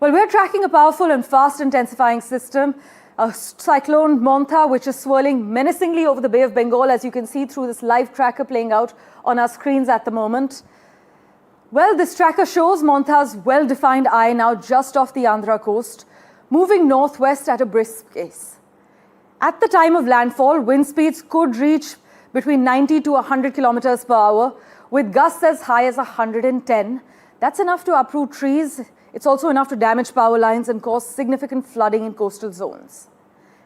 Well, we're tracking a powerful and fast intensifying system, a Cyclone Montha, which is swirling menacingly over the Bay of Bengal, as you can see through this live tracker playing out on our screens at the moment. Well, this tracker shows Montha's well-defined eye now just off the Andhra coast, moving northwest at a brisk pace. At the time of landfall, wind speeds could reach between 90 to 100 kilometers per hour, with gusts as high as 110. That's enough to uproot trees. It's also enough to damage power lines and cause significant flooding in coastal zones.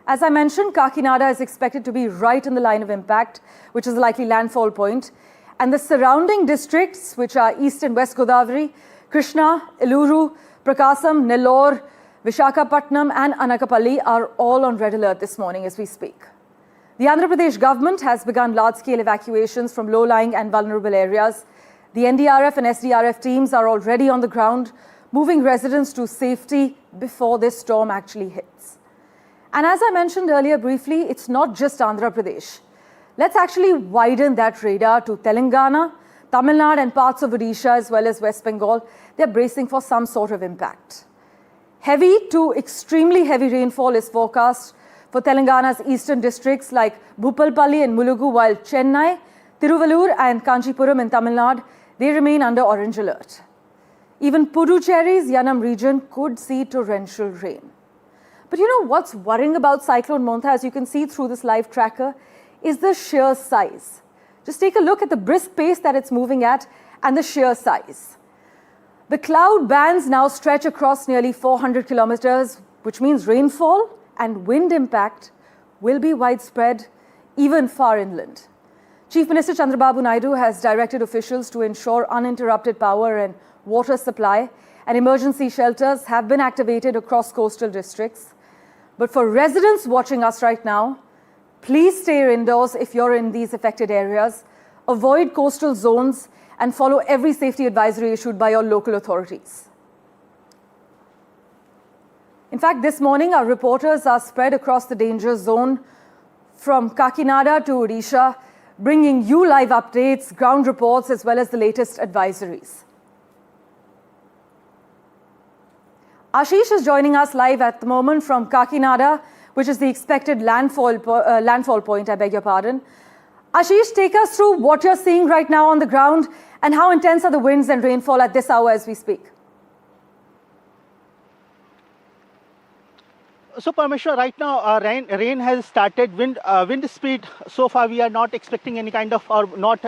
As I mentioned, Kakinada is expected to be right in the line of impact, which is the likely landfall point. And the surrounding districts, which are East and West Godavari, Krishna, Eluru, Prakasam, Nellore, Vishakhapatnam and Anakapalli are all on red alert this morning as we speak. The Andhra Pradesh government has begun large-scale evacuations from low-lying and vulnerable areas. The NDRF and SDRF teams are already on the ground, moving residents to safety before this storm actually hits. And as I mentioned earlier briefly, it's not just Andhra Pradesh. Let's actually widen that radar to Telangana, Tamil Nadu and parts of Odisha as well as West Bengal. They're bracing for some sort of impact. Heavy to extremely heavy rainfall is forecast for Telangana's eastern districts like Bhupalpalli and Mulugu, while Chennai, Tiruvallur and Kanchipuram in Tamil Nadu, they remain under orange alert. Even Puducherry's Yanam region could see torrential rain. But you know what's worrying about Cyclone Montha, as you can see through this live tracker, is the sheer size. Just take a look at the brisk pace that it's moving at and the sheer size. The cloud bands now stretch across nearly 400 kilometers, which means rainfall and wind impact will be widespread, even far inland. Chief Minister Chandrababu Naidu has directed officials to ensure uninterrupted power and water supply, and emergency shelters have been activated across coastal districts. But for residents watching us right now, please stay indoors if you're in these affected areas, avoid coastal zones, and follow every safety advisory issued by your local authorities. In fact, this morning, our reporters are spread across the danger zone from Kakinada to Odisha, bringing you live updates, ground reports, as well as the latest advisories. Ashish is joining us live at the moment from Kakinada, which is the expected landfall point, I beg your pardon. Ashish, take us through what you're seeing right now on the ground and how intense are the winds and rainfall at this hour as we speak. So, Parmeshwar, right now rain has started. Wind speed, so far we are not expecting any kind of, or not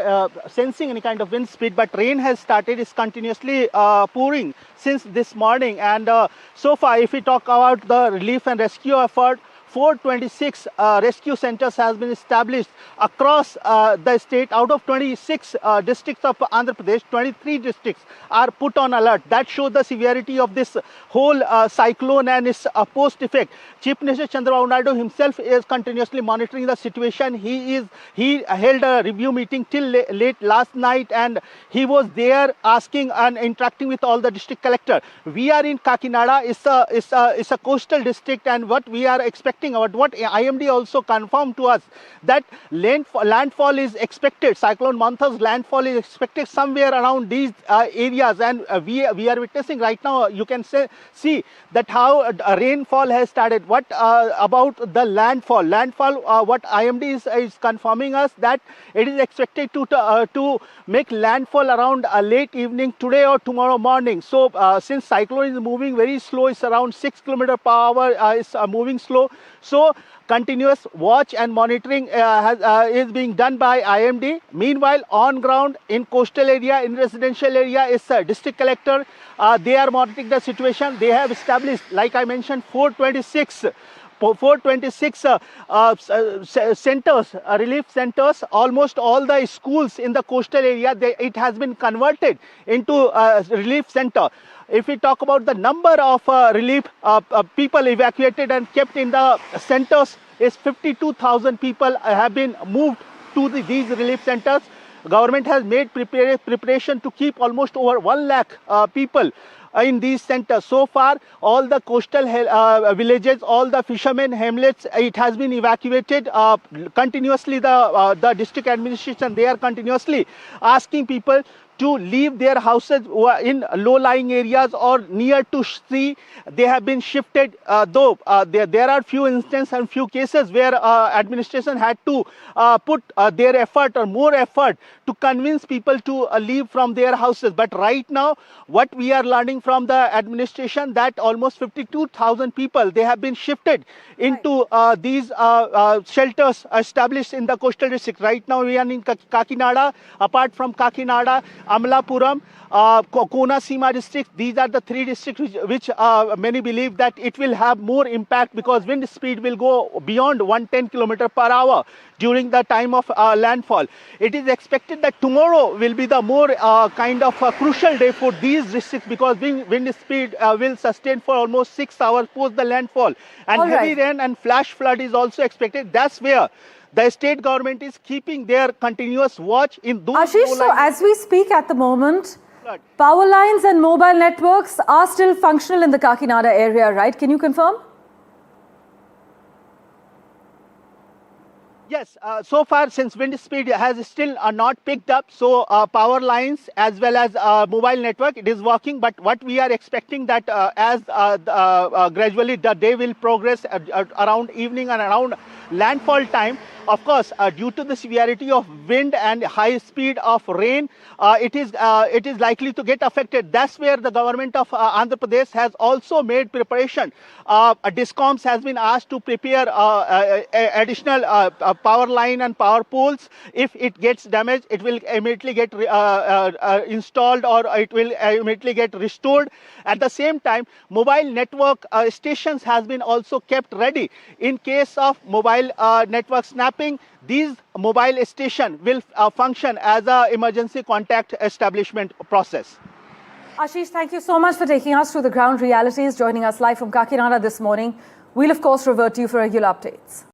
sensing any kind of wind speed, but rain has started, is continuously pouring since this morning. And so far, if we talk about the relief and rescue effort, 426 rescue centers has been established across the state. Out of 26 districts of Andhra Pradesh, 23 districts are put on alert. That shows the severity of this whole cyclone and its post effect. Chief Minister Chandrababu Naidu himself is continuously monitoring the situation. He held a review meeting till late last night, and he was there asking and interacting with all the district collector. We are in Kakinada. It's a coastal district, and what we are expecting, what IMD also confirmed to us, that landfall is expected. Cyclone Montha's landfall is expected somewhere around these areas, and we are witnessing right now. You can see that how rainfall has started. What about the landfall? What IMD is confirming us, that it is expected to make landfall around late evening today or tomorrow morning. So since cyclone is moving very slow, it's around 6 km per hour, it's moving slow. So continuous watch and monitoring is being done by IMD. Meanwhile, on ground in coastal area, in residential area, is district collector. They are monitoring the situation. They have established, like I mentioned, 426 centers, relief centers. Almost all the schools in the coastal area, it has been converted into relief center. If we talk about the number of relief people evacuated and kept in the centers, is 52,000 people have been moved to these relief centers. Government has made preparation to keep almost over 1 lakh people in these centers. So far, all the coastal villages, all the fishermen hamlets, it has been evacuated continuously. The district administration, they are continuously asking people to leave their houses in low-lying areas or near to sea. They have been shifted, though there are few instances and few cases where administration had to put their effort or more effort to convince people to leave from their houses. But right now, what we are learning from the administration, that almost 52,000 people, they have been shifted into these shelters established in the coastal district. Right now we are in Kakinada. Apart from Kakinada, Amalapuram, Konasima district, these are the three districts which many believe that it will have more impact because wind speed will go beyond 110 km/h during the time of landfall. It is expected that tomorrow will be the more kind of crucial day for these districts because wind speed will sustain for almost 6 hours post the landfall, and heavy rain and flash flood is also expected. That's where the state government is keeping their continuous watch in those. Ashish, so as we speak at the moment, power lines and mobile networks are still functional in the Kakinada area, right? Can you confirm? Yes, so far since wind speed has still not picked up, so power lines as well as mobile network, it is working. But what we are expecting that as gradually the day will progress around evening and around landfall time, of course, due to the severity of wind and high speed of rain, it is likely to get affected. That's where the government of Andhra Pradesh has also made preparation. Discoms has been asked to prepare additional power line and power poles. If it gets damaged, it will immediately get installed or it will immediately get restored. At the same time, mobile network stations has been also kept ready. In case of mobile network snapping, these mobile station will function as a emergency contact establishment process. Ashish, thank you so much for taking us through the ground realities, joining us live from Kakinada this morning. We'll of course revert to you for regular updates.